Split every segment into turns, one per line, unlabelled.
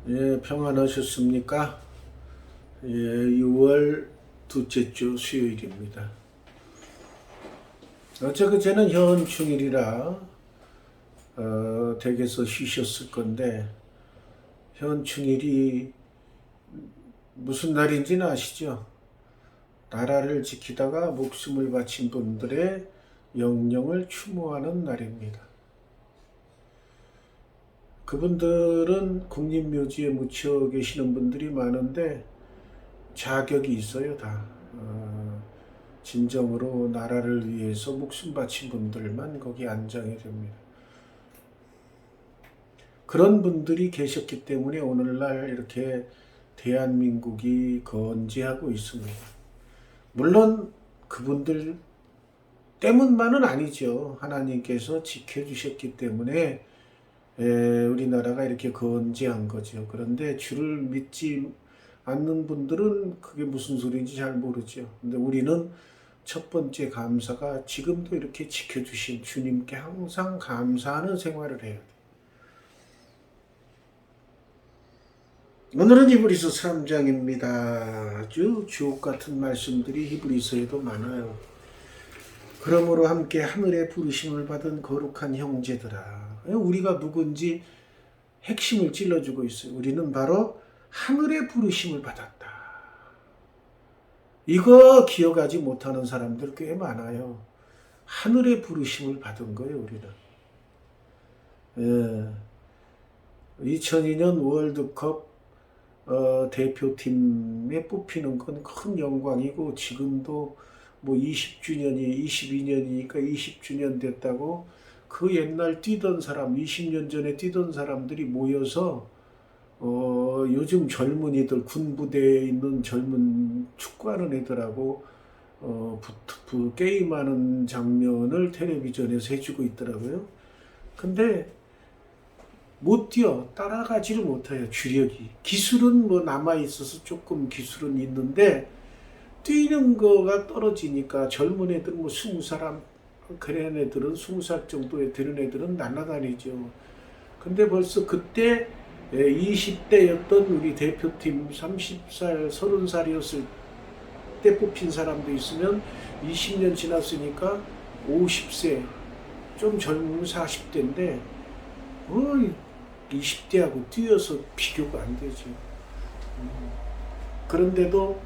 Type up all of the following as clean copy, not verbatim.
예, 평안하셨습니까? 예, 6월 둘째 주 수요일입니다. 어제 그제는 현충일이라 댁에서 쉬셨을 건데 현충일이 무슨 날인지는 아시죠? 나라를 지키다가 목숨을 바친 분들의 영령을 추모하는 날입니다. 그분들은 국립묘지에 묻혀 계시는 분들이 많은데 자격이 있어요, 다. 진정으로 나라를 위해서 목숨 바친 분들만 거기 안장이 됩니다. 그런 분들이 계셨기 때문에 오늘날 이렇게 대한민국이 건재하고 있습니다. 물론 그분들 때문만은 아니죠. 하나님께서 지켜주셨기 때문에 우리나라가 이렇게 건재한 거죠. 그런데 주를 믿지 않는 분들은 그게 무슨 소리인지 잘 모르죠. 근데 우리는 첫 번째 감사가 지금도 이렇게 지켜주신 주님께 항상 감사하는 생활을 해야 돼요. 오늘은 히브리서 3장입니다. 아주 주옥 같은 말씀들이 히브리서에도 많아요. 그러므로 함께 하늘의 부르심을 받은 거룩한 형제들아. 우리가 누군지 핵심을 찔러주고 있어요. 우리는 바로 하늘의 부르심을 받았다. 이거 기억하지 못하는 사람들 꽤 많아요. 하늘의 부르심을 받은 거예요, 우리는. 2002년 월드컵 대표팀에 뽑히는 건 큰 영광이고, 지금도 뭐 20주년이 22년이니까 20주년 됐다고 그 옛날 뛰던 사람, 20년 전에 뛰던 사람들이 모여서 요즘 젊은이들, 군부대에 있는 젊은 축구하는 애들하고 게임하는 장면을 텔레비전에서 해주고 있더라고요. 근데 못 뛰어, 따라가지를 못해요. 주력이. 기술은 뭐 남아있어서 조금 기술은 있는데 뛰는 거가 떨어지니까 젊은 애들 뭐 20살, 그런 애들은 20살 정도에 되는 애들은 날아다니죠. 근데 벌써 그때 20대였던 우리 대표팀 30살, 30살이었을 때 뽑힌 사람도 있으면 20년 지났으니까 50세, 좀 젊으면 40대인데 20대하고 뛰어서 비교가 안 되죠. 그런데도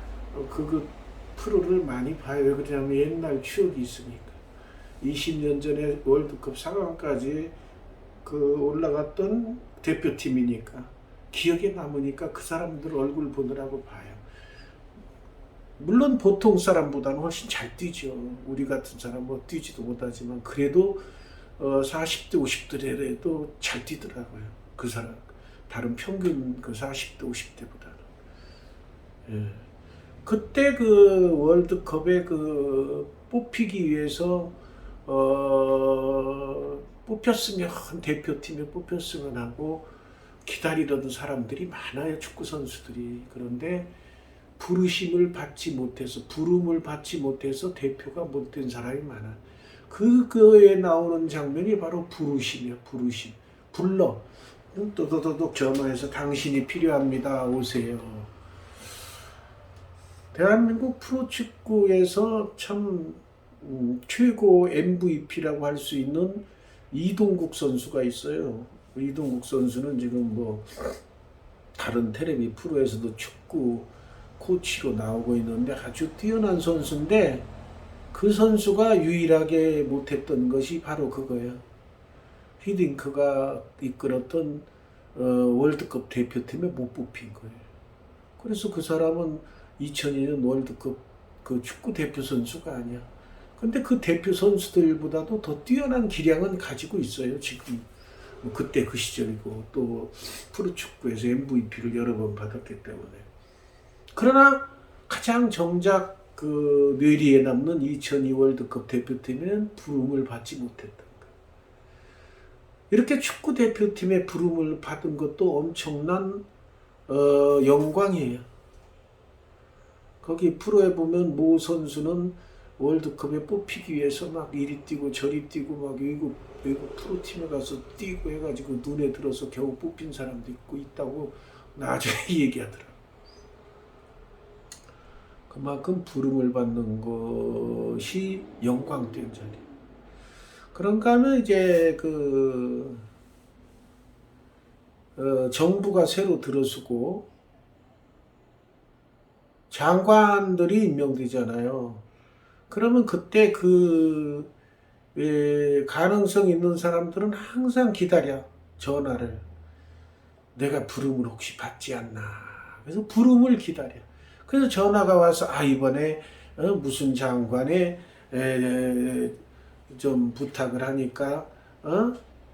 그 프로를 많이 봐요. 왜 그러냐면 옛날 추억이 있으니까. 20년 전에 월드컵 4강까지 올라갔던 대표팀이니까 기억에 남으니까 그 사람들 얼굴 보느라고 봐요. 물론 보통 사람보다는 훨씬 잘 뛰죠. 우리 같은 사람 뭐 뛰지도 못하지만 그래도 40대 50대라도 잘 뛰더라고요. 그 사람 다른 평균 그 40대 50대보다는. 예. 그때 그 월드컵에 뽑히기 위해서 뽑혔으면, 대표팀에 뽑혔으면 하고 기다리던 사람들이 많아요. 축구 선수들이. 그런데 부름을 받지 못해서 대표가 못 된 사람이 많아. 그거에 나오는 장면이 바로 부르심이야. 부르심. 불러. 또도도독 전화해서 당신이 필요합니다. 오세요. 대한민국 프로축구에서 참 최고 MVP라고 할 수 있는 이동국 선수가 있어요. 이동국 선수는 지금 뭐 다른 텔레비 프로에서도 축구 코치로 나오고 있는데 아주 뛰어난 선수인데, 그 선수가 유일하게 못했던 것이 바로 그거예요. 히딩크가 이끌었던 월드컵 대표팀에 못 뽑힌 거예요. 그래서 그 사람은 2002년 월드컵 그 축구 대표 선수가 아니야. 근데 그 대표 선수들보다도 더 뛰어난 기량은 가지고 있어요, 지금. 그때 그 시절이고, 또 프로축구에서 MVP를 여러 번 받았기 때문에. 그러나 가장 정작 그 뇌리에 남는 2002 월드컵 대표팀에는 부름을 받지 못했던 거예요. 이렇게 축구 대표팀의 부름을 받은 것도 엄청난 영광이에요. 거기 프로에 보면 모 선수는 월드컵에 뽑히기 위해서 막 이리 뛰고 저리 뛰고 막 외국 프로팀에 가서 뛰고 해가지고 눈에 들어서 겨우 뽑힌 사람도 있다고 나중에 얘기하더라. 그만큼 부름을 받는 것이 영광된 자리. 그런가 하면 이제 정부가 새로 들어서고 장관들이 임명되잖아요. 그러면 그때 가능성 있는 사람들은 항상 기다려. 전화를. 내가 부름을 혹시 받지 않나. 그래서 부름을 기다려. 그래서 전화가 와서 이번에 무슨 장관에 좀 부탁을 하니까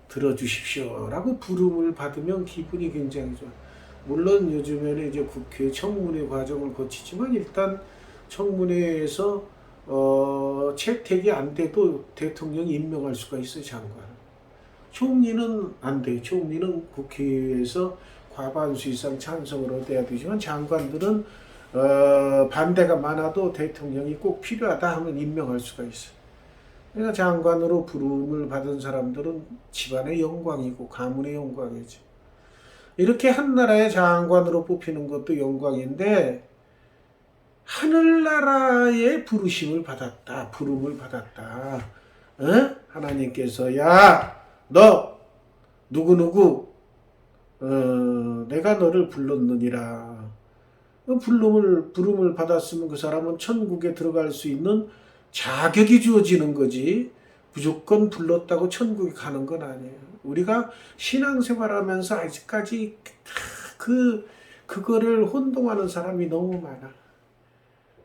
들어주십시오라고 부름을 받으면 기분이 굉장히 좋아. 물론 요즘에는 이제 국회 청문회 과정을 거치지만 일단 청문회에서 채택이 안 돼도 대통령이 임명할 수가 있어요, 장관. 총리는 안 돼요. 총리는 국회에서 과반수 이상 찬성을 얻어야 되지만 장관들은 반대가 많아도 대통령이 꼭 필요하다 하면 임명할 수가 있어요. 그러니까 장관으로 부름을 받은 사람들은 집안의 영광이고 가문의 영광이죠. 이렇게 한 나라의 장관으로 뽑히는 것도 영광인데 하늘나라의 부르심을 받았다. 부름을 받았다. 하나님께서 너 누구누구 내가 너를 불렀느니라. 부름을 받았으면 그 사람은 천국에 들어갈 수 있는 자격이 주어지는 거지. 무조건 불렀다고 천국에 가는 건 아니에요. 우리가 신앙생활하면서 아직까지 그거를 혼동하는 사람이 너무 많아.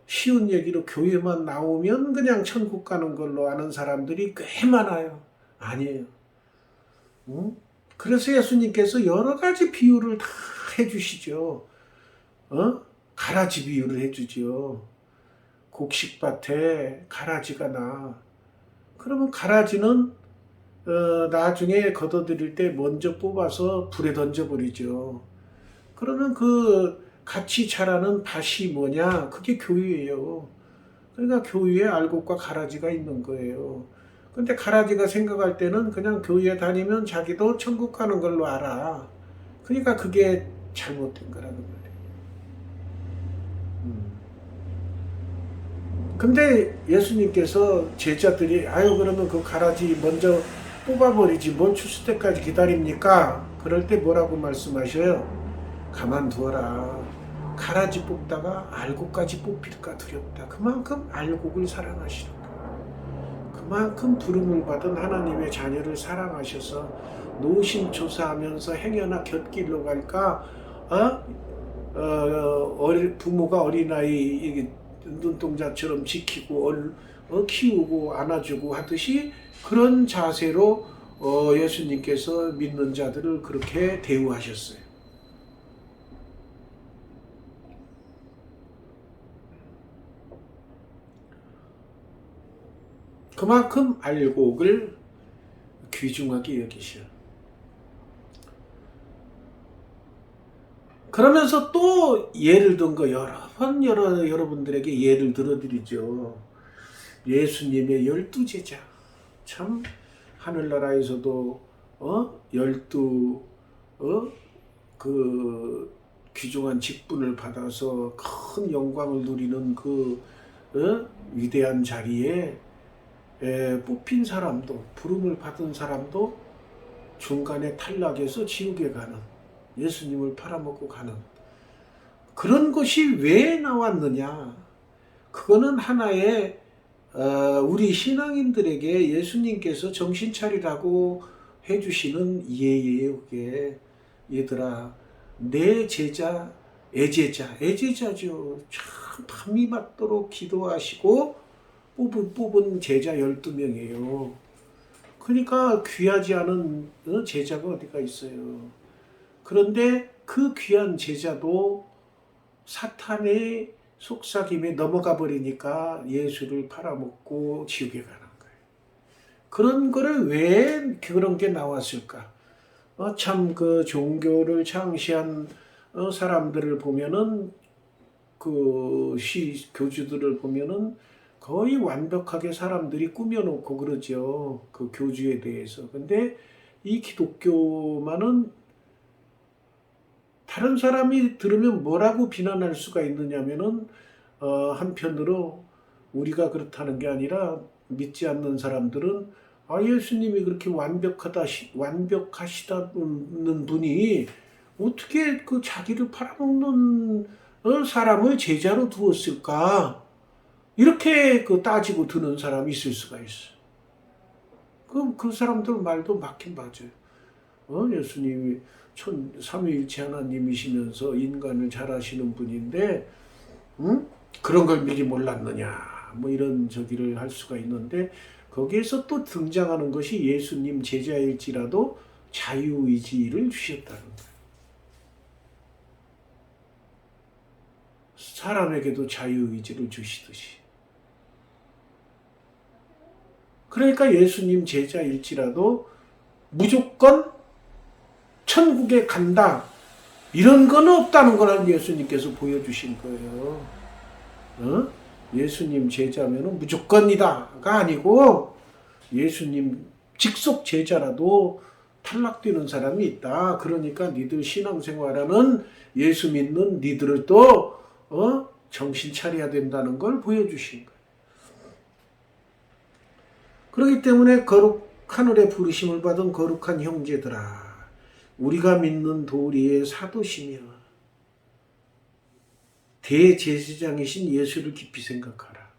쉬운 얘기로 교회만 나오면 그냥 천국 가는 걸로 아는 사람들이 꽤 많아요. 아니에요. 응? 그래서 예수님께서 여러 가지 비유를 다 해주시죠. 가라지 비유를 해주죠. 곡식밭에 가라지가 나. 그러면 가라지는 나중에 걷어들일 때 먼저 뽑아서 불에 던져버리죠. 그러면 같이 자라는 밭이 뭐냐? 그게 교회예요. 그러니까 교회에 알곡과 가라지가 있는 거예요. 근데 가라지가 생각할 때는 그냥 교회에 다니면 자기도 천국 가는 걸로 알아. 그러니까 그게 잘못된 거라는 거예요. 근데 예수님께서 제자들이 그러면 그 가라지 먼저 뽑아버리지 뭘 추수 때까지 기다립니까? 그럴 때 뭐라고 말씀하셔요? 가만두어라. 가라지 뽑다가 알곡까지 뽑힐까 두렵다. 그만큼 알곡을 사랑하시는 거예요. 그만큼 부름을 받은 하나님의 자녀를 사랑하셔서 노심초사하면서 행여나 곁길로 갈까 부모가 어린아이 눈동자처럼 지키고 키우고 안아주고 하듯이 그런 자세로 예수님께서 믿는 자들을 그렇게 대우하셨어요. 그만큼 알곡을 귀중하게 여기셔. 그러면서 또 예를 든 거 여러 번 여러분들에게 예를 들어드리죠. 예수님의 12제자. 참 하늘나라에서도 12 귀중한 직분을 받아서 큰 영광을 누리는 위대한 자리에 뽑힌 사람도 부름을 받은 사람도 중간에 탈락해서 지옥에 가는 예수님을 팔아먹고 가는 그런 것이 왜 나왔느냐? 그거는 하나의 우리 신앙인들에게 예수님께서 정신 차리라고 해주시는 예예요. 그게 얘들아 내 제자 애제자죠. 참 밤이 맞도록 기도하시고 뽑은 제자 12명이에요. 그러니까 귀하지 않은 제자가 어디가 있어요. 그런데 그 귀한 제자도 사탄의 속삭임에 넘어가 버리니까 예수를 팔아먹고 지옥에 가는 거예요. 그런 거를 왜 그런 게 나왔을까? 참 종교를 창시한 사람들을 보면은 교주들을 보면은 거의 완벽하게 사람들이 꾸며놓고 그러죠. 그 교주에 대해서. 근데 이 기독교만은 다른 사람이 들으면 뭐라고 비난할 수가 있느냐면은 한편으로 우리가 그렇다는 게 아니라 믿지 않는 사람들은 예수님이 그렇게 완벽하시다는 분이 어떻게 그 자기를 팔아먹는 사람을 제자로 두었을까? 이렇게 따지고 드는 사람이 있을 수가 있어. 그 사람들 말도 맞긴 맞아요. 예수님이 삼위일체 하나님이시면서 인간을 잘 하시는 분인데, 그런 걸 미리 몰랐느냐, 뭐 이런 저기를 할 수가 있는데, 거기에서 또 등장하는 것이 예수님 제자일지라도 자유의지를 주셨다는 거예요. 사람에게도 자유의지를 주시듯이. 그러니까 예수님 제자일지라도 무조건 천국에 간다, 이런 건 없다는 걸 예수님께서 보여주신 거예요. 예수님 제자면은 무조건이다가 아니고 예수님 직속 제자라도 탈락되는 사람이 있다. 그러니까 니들 신앙생활하는 예수 믿는 니들을 또 정신 차려야 된다는 걸 보여주신 거예요. 그렇기 때문에 하늘의 부르심을 받은 거룩한 형제들아, 우리가 믿는 도리의 사도시며 대제사장이신 예수를 깊이 생각하라.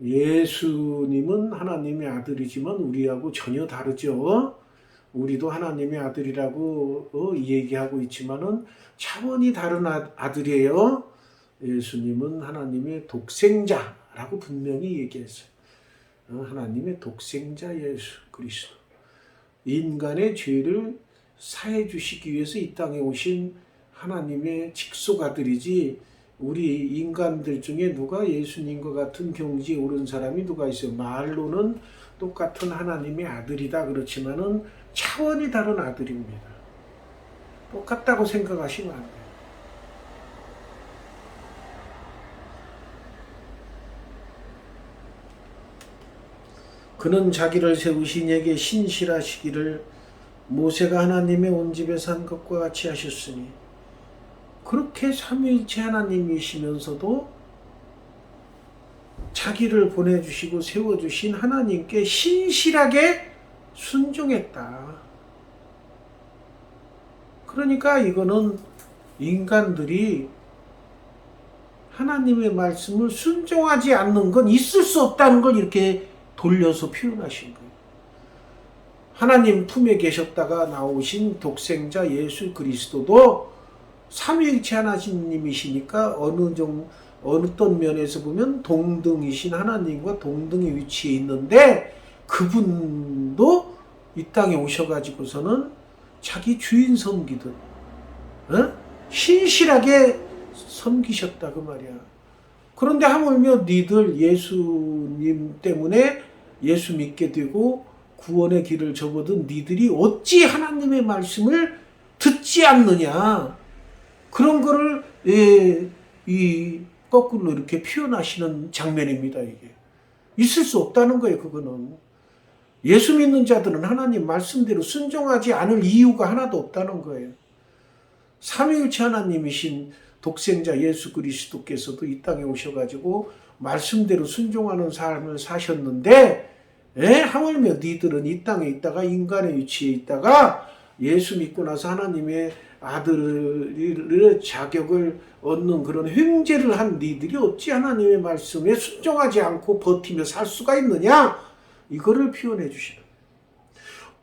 예수님은 하나님의 아들이지만 우리하고 전혀 다르죠. 우리도 하나님의 아들이라고 얘기하고 있지만은 차원이 다른 아들이에요. 예수님은 하나님의 독생자라고 분명히 얘기했어요. 하나님의 독생자 예수 그리스도, 인간의 죄를 사해 주시기 위해서 이 땅에 오신 하나님의 직속 아들이지, 우리 인간들 중에 누가 예수님과 같은 경지에 오른 사람이 누가 있어요? 말로는 똑같은 하나님의 아들이다 그렇지만은 차원이 다른 아들입니다. 똑같다고 생각하시면 안 돼요. 그는 자기를 세우신 이에게 신실하시기를 모세가 하나님의 온 집에 산 것과 같이 하셨으니, 그렇게 삼위일체 하나님이시면서도 자기를 보내주시고 세워주신 하나님께 신실하게 순종했다. 그러니까 이거는 인간들이 하나님의 말씀을 순종하지 않는 건 있을 수 없다는 걸 이렇게 돌려서 표현하신 거예요. 하나님 품에 계셨다가 나오신 독생자 예수 그리스도도 삼위일체 하나님이시니까 어떤 면에서 보면 동등이신 하나님과 동등의 위치에 있는데, 그분도 이 땅에 오셔가지고서는 자기 주인 섬기듯 신실하게 섬기셨다 그 말이야. 그런데 하물며 니들 예수님 때문에 예수 믿게 되고 구원의 길을 접어든 니들이 어찌 하나님의 말씀을 듣지 않느냐, 그런 거를 이 거꾸로 이렇게 표현하시는 장면입니다. 이게 있을 수 없다는 거예요. 그거는 예수 믿는 자들은 하나님 말씀대로 순종하지 않을 이유가 하나도 없다는 거예요. 삼위일체 하나님이신 독생자 예수 그리스도께서도 이 땅에 오셔가지고 말씀대로 순종하는 삶을 사셨는데, 하물며 니들은 이 땅에 있다가 인간의 위치에 있다가 예수 믿고 나서 하나님의 아들의 자격을 얻는 그런 횡재를 한 니들이 어찌 하나님의 말씀에 순종하지 않고 버티며 살 수가 있느냐, 이거를 표현해 주시는 거예요.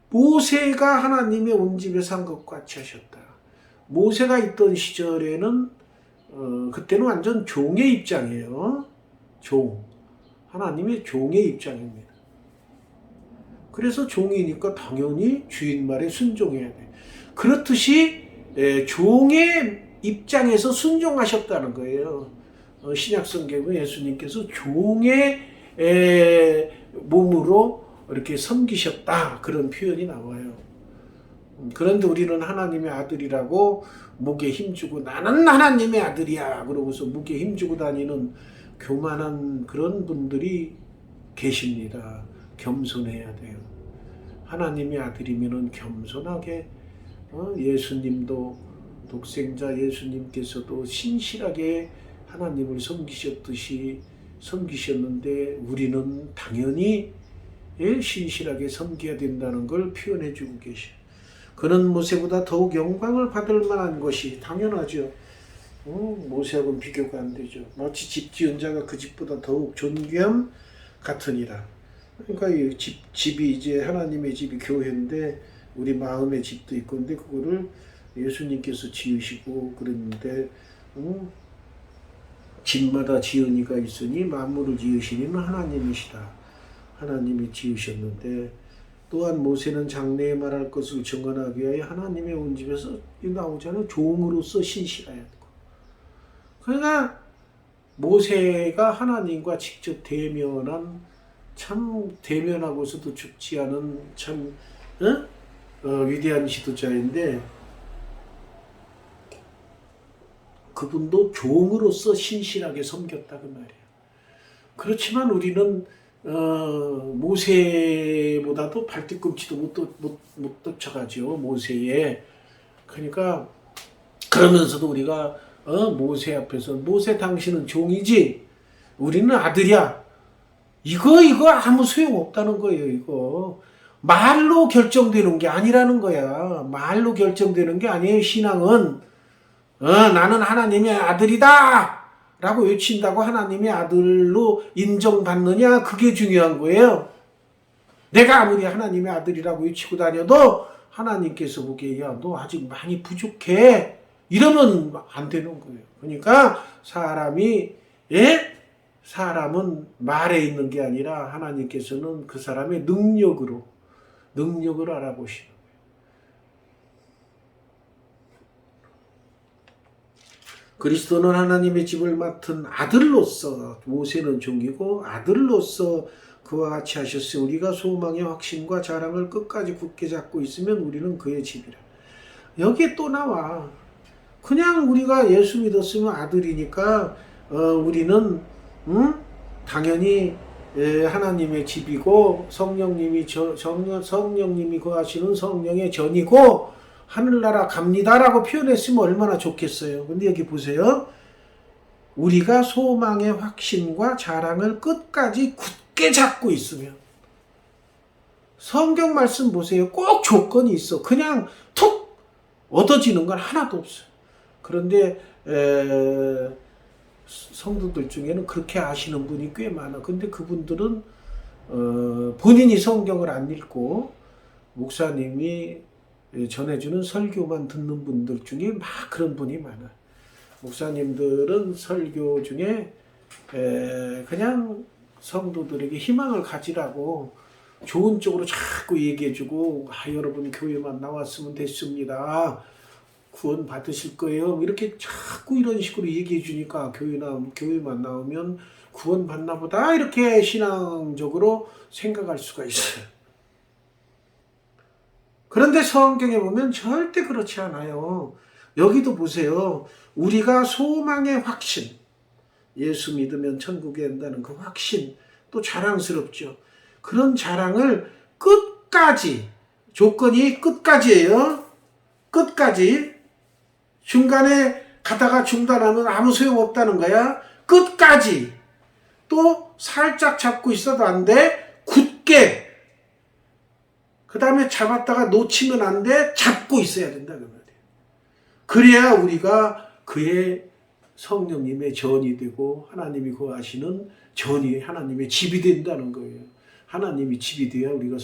모세가 하나님의 온 집에 산 것과 같이 하셨다. 모세가 있던 시절에는 그때는 완전 종의 입장이에요. 하나님의 종의 입장입니다. 그래서 종이니까 당연히 주인 말에 순종해야 돼. 그렇듯이 종의 입장에서 순종하셨다는 거예요. 신약성경에 예수님께서 종의 몸으로 이렇게 섬기셨다, 그런 표현이 나와요. 그런데 우리는 하나님의 아들이라고 목에 힘주고 나는 하나님의 아들이야 그러고서 목에 힘주고 다니는 교만한 그런 분들이 계십니다. 겸손해야 돼요. 하나님의 아들이면은 겸손하게, 예수님도 독생자 예수님께서도 신실하게 하나님을 섬기셨는데 우리는 당연히 신실하게 섬겨야 된다는 걸 표현해 주고 계셔요. 그는 모세보다 더욱 영광을 받을 만한 것이 당연하죠. 모세하고는 비교가 안 되죠. 마치 집 지은 자가 그 집보다 더욱 존귀함 같으니라. 그러니까 이 집이 이제 하나님의 집이 교회인데 우리 마음의 집도 있고 근데 그거를 예수님께서 지으시고 그랬는데 집마다 지은이가 있으니 만물을 지으시니는 하나님이시다. 하나님이 지으셨는데 또한 모세는 장래에 말할 것을 증언하기 위하여 하나님의 온 집에서 나오잖아요. 종으로서 신실해야 되고. 그러니까 모세가 하나님과 직접 대면한 참 대면하고서도 죽지 않은 참 위대한 지도자인데 그분도 종으로서 신실하게 섬겼다 그 말이에요. 그렇지만 우리는 모세보다도 발뒤꿈치도 못 쫓아가죠. 모세에. 그러니까 그러면서도 우리가 모세 앞에서 모세 당신은 종이지 우리는 아들이야. 이거 아무 소용없다는 거예요. 이거 말로 결정되는 게 아니라는 거야. 말로 결정되는 게 아니에요. 신앙은 나는 하나님의 아들이다 라고 외친다고 하나님의 아들로 인정받느냐 그게 중요한 거예요. 내가 아무리 하나님의 아들이라고 외치고 다녀도 하나님께서 보기에 야, 너 아직 많이 부족해 이러면 안 되는 거예요. 그러니까 사람은 말에 있는 게 아니라 하나님께서는 그 사람의 능력을 알아보시는 거예요. 그리스도는 하나님의 집을 맡은 아들로서 모세는 종이고 아들로서 그와 같이 하셨으니 우리가 소망의 확신과 자랑을 끝까지 굳게 잡고 있으면 우리는 그의 집이라. 여기에 또 나와. 그냥 우리가 예수 믿었으면 아들이니까 우리는 당연히 하나님의 집이고 성령님이 거하시는 성령의 전이고 하늘나라 갑니다라고 표현했으면 얼마나 좋겠어요. 근데 여기 보세요. 우리가 소망의 확신과 자랑을 끝까지 굳게 잡고 있으면 성경 말씀 보세요. 꼭 조건이 있어. 그냥 툭 얻어지는 건 하나도 없어요. 그런데 성도들 중에는 그렇게 아시는 분이 꽤 많아. 근데 그분들은 본인이 성경을 안 읽고 목사님이 전해주는 설교만 듣는 분들 중에 막 그런 분이 많아. 목사님들은 설교 중에 그냥 성도들에게 희망을 가지라고 좋은 쪽으로 자꾸 얘기해주고 여러분 교회만 나왔으면 됐습니다. 구원 받으실 거예요. 이렇게 자꾸 이런 식으로 얘기해 주니까 교회만 나오면 구원 받나 보다 이렇게 신앙적으로 생각할 수가 있어요. 그런데 성경에 보면 절대 그렇지 않아요. 여기도 보세요. 우리가 소망의 확신, 예수 믿으면 천국에 간다는 그 확신, 또 자랑스럽죠. 그런 자랑을 끝까지, 조건이 끝까지예요. 끝까지. 중간에 가다가 중단하면 아무 소용없다는 거야. 끝까지. 또 살짝 잡고 있어도 안 돼. 굳게. 그 다음에 잡았다가 놓치면 안 돼. 잡고 있어야 된다. 그 말이에요. 그래야 우리가 그의 성령님의 전이 되고 하나님이 거하시는 전이 하나님의 집이 된다는 거예요. 하나님이 집이 돼야 우리가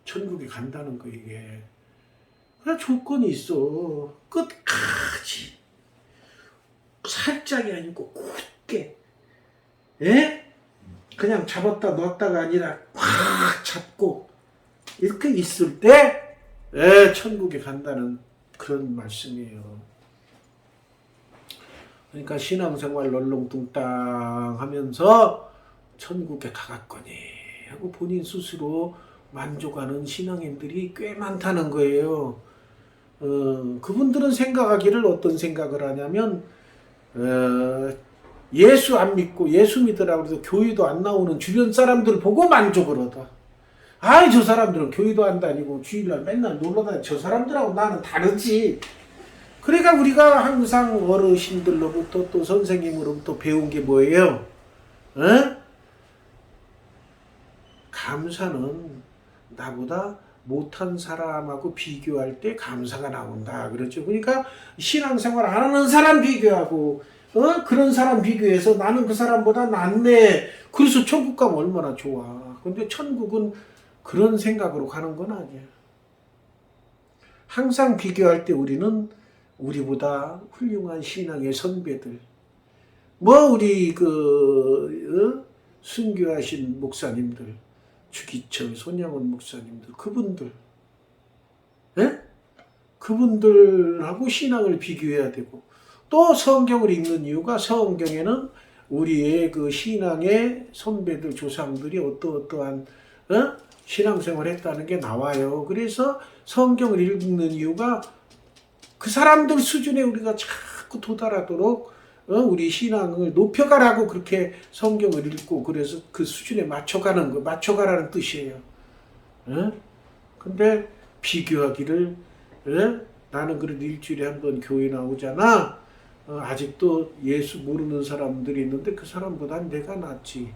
천국에 간다는 거예요. 이게. 그냥 조건이 있어. 끝까지. 살짝이 아니고 굳게. 그냥 잡았다 놨다가 아니라 꽉 잡고 이렇게 있을 때 천국에 간다는 그런 말씀이에요. 그러니까 신앙생활 널렁뚱땅 하면서 천국에 가겠거니 하고 본인 스스로 만족하는 신앙인들이 꽤 많다는 거예요. 그분들은 생각하기를 어떤 생각을 하냐면 예수 안 믿고 예수 믿으라고 해서 교회도 안 나오는 주변 사람들 보고 만족을 얻어. 저 사람들은 교회도 안 다니고 주일날 맨날 놀러 다니. 저 사람들하고 나는 다르지. 그러니까 우리가 항상 어르신들로부터 또 선생님으로부터 배운 게 뭐예요? 어? 감사는 나보다 못한 사람하고 비교할 때 감사가 나온다. 그렇죠. 그러니까 신앙생활 안 하는 사람 비교하고 그런 사람 비교해서 나는 그 사람보다 낫네. 그래서 천국 가면 얼마나 좋아. 근데 천국은 그런 생각으로 가는 건 아니야. 항상 비교할 때 우리는 우리보다 훌륭한 신앙의 선배들, 우리 순교하신 목사님들, 주기철, 손양원 목사님들, 그분들, 예? 그분들하고 신앙을 비교해야 되고, 또 성경을 읽는 이유가 성경에는 우리의 그 신앙의 선배들, 조상들이 어떠한 신앙생활을 했다는 게 나와요. 그래서 성경을 읽는 이유가 그 사람들 수준에 우리가 자꾸 도달하도록 우리 신앙을 높여가라고 그렇게 성경을 읽고 그래서 그 수준에 맞춰가는 거, 맞춰가라는 뜻이에요. 근데 비교하기를 나는 그래도 일주일에 한 번 교회 나오잖아. 아직도 예수 모르는 사람들이 있는데 그 사람보단 내가 낫지.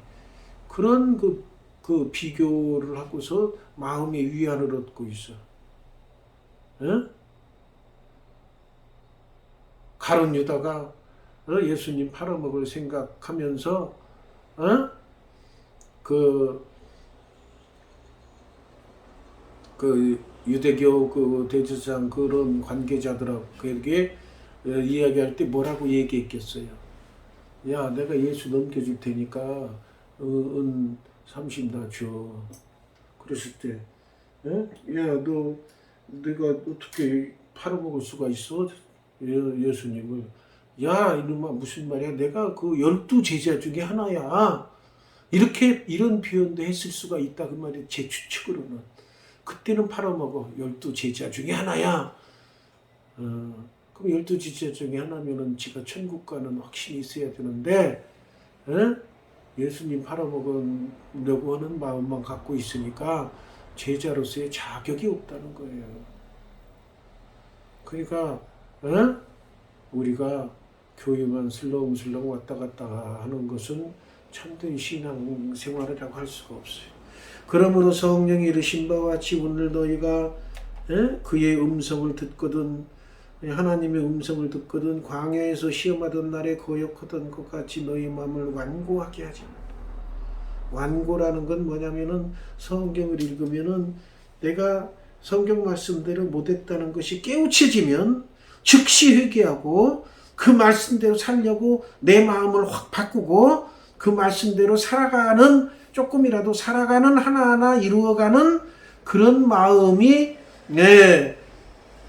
그런 그 비교를 하고서 마음의 위안을 얻고 있어. 가룟 유다가 예수님 팔아먹을 생각하면서 그 유대교 그 대제사장 그런 관계자들에게 이야기할 때 뭐라고 얘기했겠어요? 야, 내가 예수 넘겨줄 테니까 은 30나 줘. 그랬을 때, 야, 너 내가 어떻게 팔아먹을 수가 있어? 예수님을. 야, 이놈아, 무슨 말이야? 내가 그 12제자 중에 하나야. 이런 표현도 했을 수가 있다. 그 말이 제 추측으로는. 그때는 팔아먹어. 12제자 중에 하나야. 그럼 12제자 중에 하나면은 지가 천국 가는 확신이 있어야 되는데, 예수님 팔아먹으려고 하는 마음만 갖고 있으니까 제자로서의 자격이 없다는 거예요. 그러니까, 우리가 교회만 슬렁슬렁 왔다 갔다 하는 것은 참된 신앙 생활이라고 할 수가 없어요. 그러므로 성령이 이르신 바와 같이 오늘 너희가 그의 음성을 듣거든 하나님의 음성을 듣거든 광야에서 시험하던 날에 거역하던 것 같이 너희 마음을 완고하게 하지 말라. 완고라는 건 뭐냐면은 성경을 읽으면은 내가 성경 말씀대로 못했다는 것이 깨우쳐지면 즉시 회개하고 그 말씀대로 살려고 내 마음을 확 바꾸고 그 말씀대로 살아가는 조금이라도 살아가는 하나하나 이루어가는 그런 마음이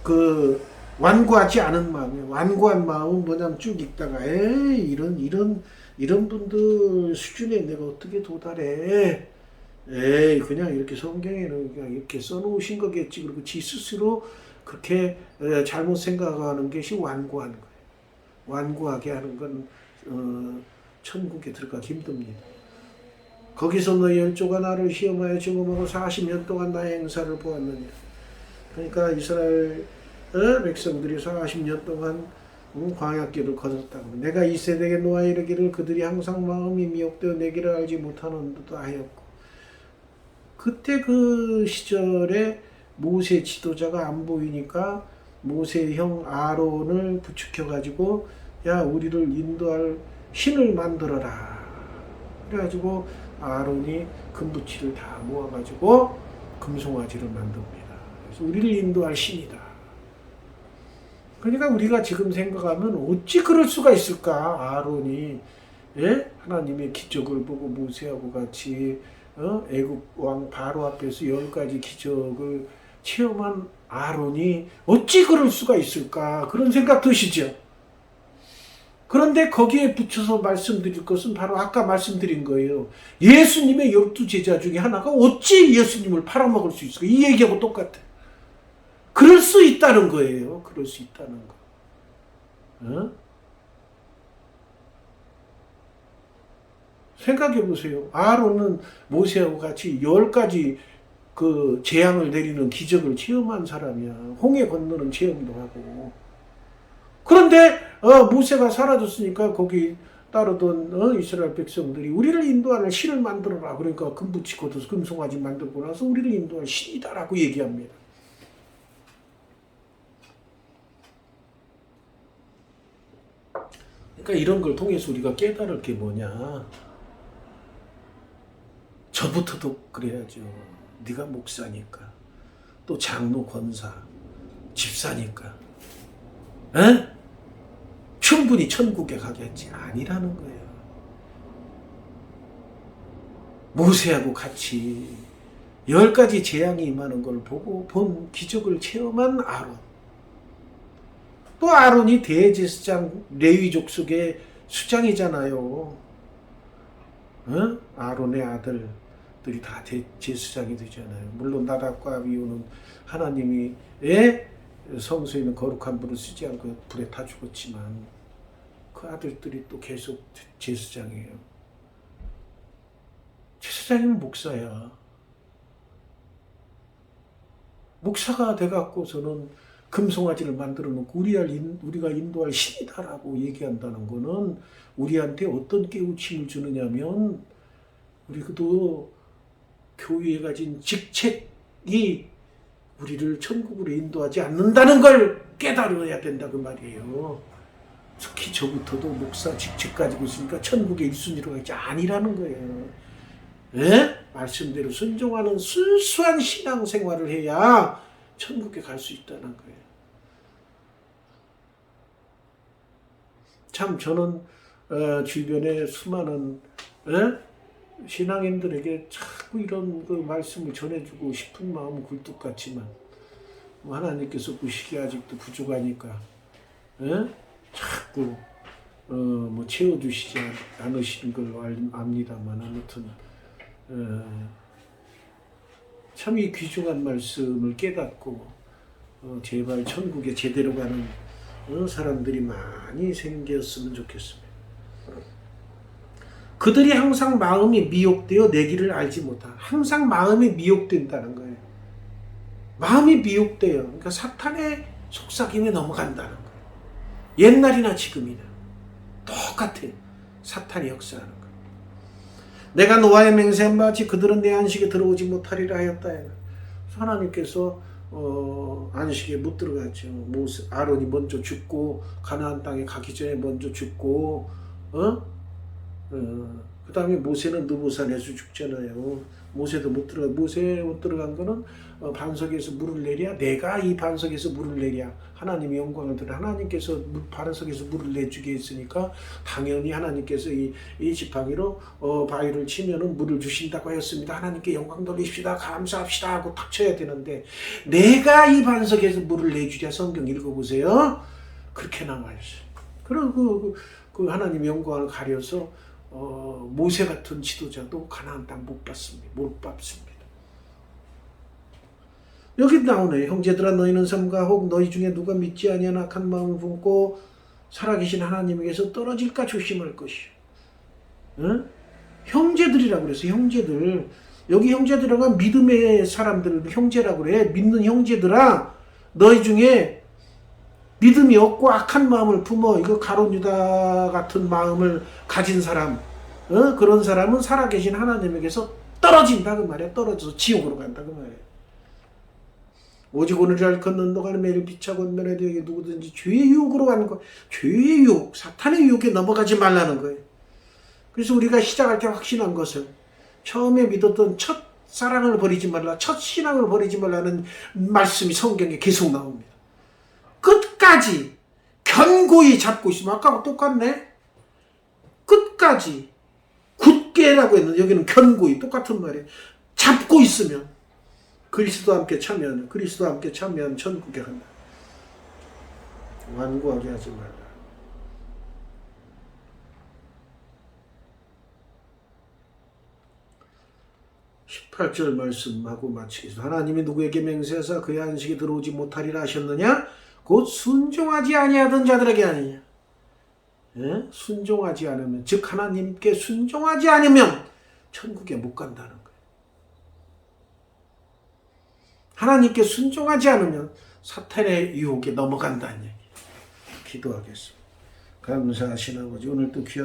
그 완고하지 않은 마음이에요. 완고한 마음은 뭐냐면 쭉 읽다가 이런 분들 수준에 내가 어떻게 도달해? 그냥 이렇게 성경에는 그냥 이렇게 써놓으신 거겠지. 그리고 지 스스로 그렇게 잘못 생각하는 것이 완고한 거예요. 완고하게 하는 건 천국에 들어가기 힘듭니다. 거기서 너희 열조가 나를 시험하여 증언하고 40년 동안 나의 행사를 보았느니라. 그러니까 이스라엘 백성들이 40년 동안 광야길을 걸었다고. 내가 이 세대에 놓아 이르기를 그들이 항상 마음이 미혹되어 내 길을 알지 못하는 듯 하였고. 그때 그 시절에 모세 지도자가 안 보이니까 모세의 형 아론을 부축해가지고 야, 우리를 인도할 신을 만들어라. 그래가지고 아론이 금붙이를 다 모아가지고 금송아지를 만듭니다. 그래서 우리를 인도할 신이다. 그러니까 우리가 지금 생각하면 어찌 그럴 수가 있을까? 아론이 하나님의 기적을 보고 모세하고 같이 애굽 왕 바로 앞에서 10가지 기적을 체험한 아론이 어찌 그럴 수가 있을까? 그런 생각 드시죠? 그런데 거기에 붙여서 말씀드릴 것은 바로 아까 말씀드린 거예요. 예수님의 12제자 중에 하나가 어찌 예수님을 팔아먹을 수 있을까? 이 얘기하고 똑같아. 그럴 수 있다는 거예요. 그럴 수 있다는 거. 생각해 보세요. 아론은 모세하고 같이 10가지 그 재앙을 내리는 기적을 체험한 사람이야. 홍해 건너는 체험도 하고. 그런데 모세가 사라졌으니까 거기 따르던 이스라엘 백성들이 우리를 인도할 신을 만들어라. 그러니까 금 붙이고 금송아지 만들고 나서 우리를 인도할 신이다라고 얘기합니다. 그러니까 이런 걸 통해서 우리가 깨달을 게 뭐냐. 저부터도 그래야죠. 네가 목사니까. 또 장로 권사, 집사니까. 에? 충분히 천국에 가겠지. 아니라는 거예요. 모세하고 같이 10가지 재앙이 임하는 걸 보고 본 기적을 체험한 아론. 또 아론이 대제사장 레위족 속의 수장이잖아요. 아론의 아들들이 다 제사장이 되잖아요. 물론 나답과 아비후는 하나님이 성소에 있는 거룩한 불을 쓰지 않고 불에 타 죽었지만 그 아들들이 또 계속 제사장이에요. 제사장이면 목사야. 목사가 돼갖고서는 금송아지를 만들어 놓고 우리가 인도할 신이다라고 얘기한다는 거는 우리한테 어떤 깨우침을 주느냐면 우리도 교회에 가진 직책이 우리를 천국으로 인도하지 않는다는 걸 깨달아야 된다 그 말이에요. 특히 저부터도 목사 직책 가지고 있으니까 천국의 1순위로 가지 아니라는 거예요. 예? 말씀대로 순종하는 순수한 신앙생활을 해야 천국에 갈 수 있다는 거예요. 참 저는 주변에 수많은 신앙인들에게 자꾸 이런 그 말씀을 전해주고 싶은 마음은 굴뚝 같지만 하나님께서 보시기에 아직도 부족하니까 자꾸 뭐 채워주시지 않으신 걸 압니다만 아무튼 참 이 귀중한 말씀을 깨닫고 제발 천국에 제대로 가는 사람들이 많이 생겼으면 좋겠습니다. 그들이 항상 마음이 미혹되어 내 길을 알지 못하는, 항상 마음이 미혹된다는 거예요. 마음이 미혹돼요. 그러니까 사탄의 속삭임에 넘어간다는 거예요. 옛날이나 지금이나 똑같아요. 사탄이 역사하는 거예요. 내가 노아의 맹세한 바 같이 그들은 내 안식에 들어오지 못하리라 하였다. 하나님께서 안식에 못 들어갔죠. 아론이 먼저 죽고 가나안 땅에 가기 전에 먼저 죽고 그 다음에 모세는 느보산에서 죽잖아요. 모세도 못 들어가. 모세 못 들어간 거는 반석에서 물을 내랴. 내가 이 반석에서 물을 내랴. 하나님의 영광을 들어. 하나님께서 반석에서 물을 내주게 했으니까 당연히 하나님께서 이 지팡이로 바위를 치면은 물을 주신다고 하였습니다. 하나님께 영광 돌리십시다. 감사합시다 하고 탁 쳐야 되는데 내가 이 반석에서 물을 내주랴. 성경 읽어보세요. 그렇게 나와있어요. 그리고 그 하나님의 영광을 가려서 모세 같은 지도자도 가나안 땅 못 밟습니다. 여기 나오네. 형제들아 너희는 삼가 혹 너희 중에 누가 믿지 아니하나 악한 마음을 품고 살아계신 하나님에게서 떨어질까 조심할 것이요. 형제들이라고 그래서 형제들. 여기 형제들이라고 하면 믿음의 사람들 형제라고 그래. 믿는 형제들아 너희 중에 믿음이 없고 악한 마음을 품어. 이거 가룟 유다 같은 마음을 가진 사람, 그런 사람은 살아계신 하나님에게서 떨어진다 그 말이야. 떨어져서 지옥으로 간다 그 말이야. 오직 오늘을 알건는 너가 매일 비차고 면에 되게 누구든지 죄의 유혹으로 가는 거. 죄의 유혹, 사탄의 유혹에 넘어가지 말라는 거예요. 그래서 우리가 시작할 때 확신한 것은 처음에 믿었던 첫 사랑을 버리지 말라, 첫 신앙을 버리지 말라는 말씀이 성경에 계속 나옵니다. 끝까지 견고히 잡고 있으면 아까하고 똑같네. 끝까지 굳게라고 했는데 여기는 견고히 똑같은 말이에요. 잡고 있으면 그리스도와 함께 참여하는 천국에 간다. 완고하게 하지 말라. 18절 말씀하고 마치겠습니다. 하나님이 누구에게 맹세하사 그의 안식에 들어오지 못하리라 하셨느냐? 곧 순종하지 아니하던 자들에게 아니냐. 순종하지 않으면, 즉 하나님께 순종하지 않으면 천국에 못 간다는 거예요. 하나님께 순종하지 않으면 사탄의 유혹에 넘어간다는 얘기예요. 기도하겠습니다. 감사하신 아버지, 오늘 또 귀한